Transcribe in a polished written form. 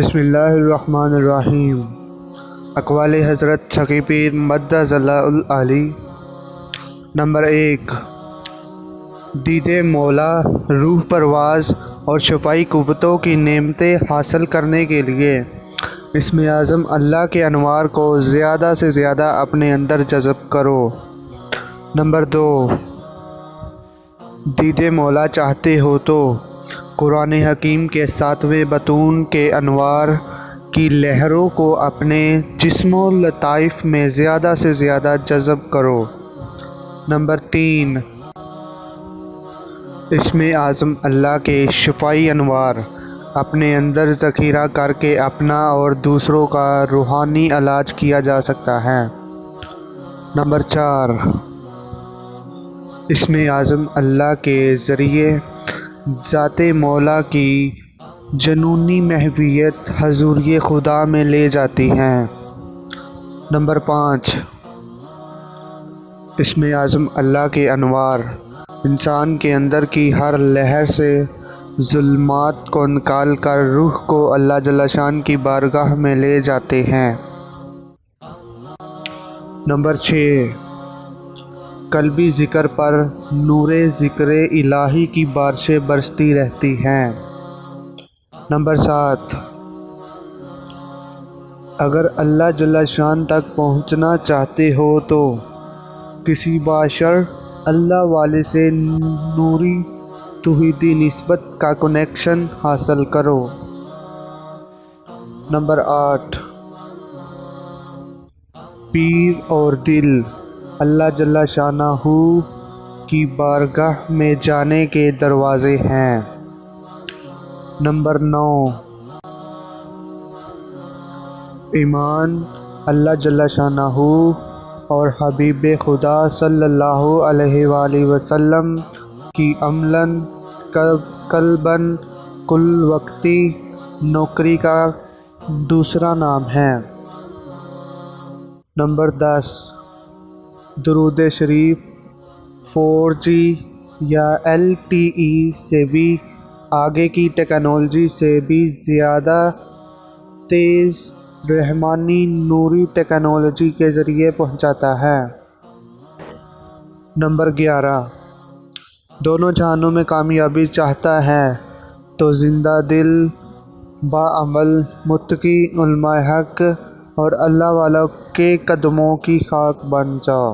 بسم اللہ الرحمن الرحیم۔ اقوال حضرت شقی پیر مدظ اللہ العالی۔ نمبر 1، دید مولا روح پرواز اور شفائی قوتوں کی نعمتیں حاصل کرنے کے لیے اسم اعظم اللہ کے انوار کو زیادہ سے زیادہ اپنے اندر جذب کرو۔ نمبر 2، دید مولا چاہتے ہو تو قرآن حکیم کے 7ویں بطون کے انوار کی لہروں کو اپنے جسم و لطائف میں زیادہ سے زیادہ جذب کرو۔ نمبر 3، اسم اعظم اللہ کے شفائی انوار اپنے اندر ذخیرہ کر کے اپنا اور دوسروں کا روحانی علاج کیا جا سکتا ہے۔ نمبر 4، اسم اعظم اللہ کے ذریعے ذات مولا کی جنونی محویت حضوری خدا میں لے جاتی ہیں۔ نمبر 5، اسم اعظم اللہ کے انوار انسان کے اندر کی ہر لہر سے ظلمات کو نکال کر روح کو اللہ جل شان کی بارگاہ میں لے جاتے ہیں۔ نمبر 6، قلبی ذکر پر نور ذکر الہی کی بارشیں برستی رہتی ہیں۔ نمبر 7، اگر اللہ جل شان تک پہنچنا چاہتے ہو تو کسی باشر اللہ والے سے نوری توحیدی نسبت کا کنیکشن حاصل کرو۔ نمبر 8، پیر اور دل اللہ جل شانہ کی بارگاہ میں جانے کے دروازے ہیں۔ نمبر 9، ایمان اللہ جل شانہ اور حبیب خدا صلی اللہ علیہ وآلہ وسلم کی عملاً قلباً کل وقتی نوکری کا دوسرا نام ہے۔ نمبر 10، درود شریف 4G یا LTE سے بھی آگے کی ٹیکنالوجی سے بھی زیادہ تیز رحمانی نوری ٹیکنالوجی کے ذریعے پہنچاتا ہے۔ نمبر 11، دونوں جہانوں میں کامیابی چاہتا ہے تو زندہ دل، باعمل، متقی، علماء حق اور اللہ والوں کے قدموں کی خاک بن جاؤ۔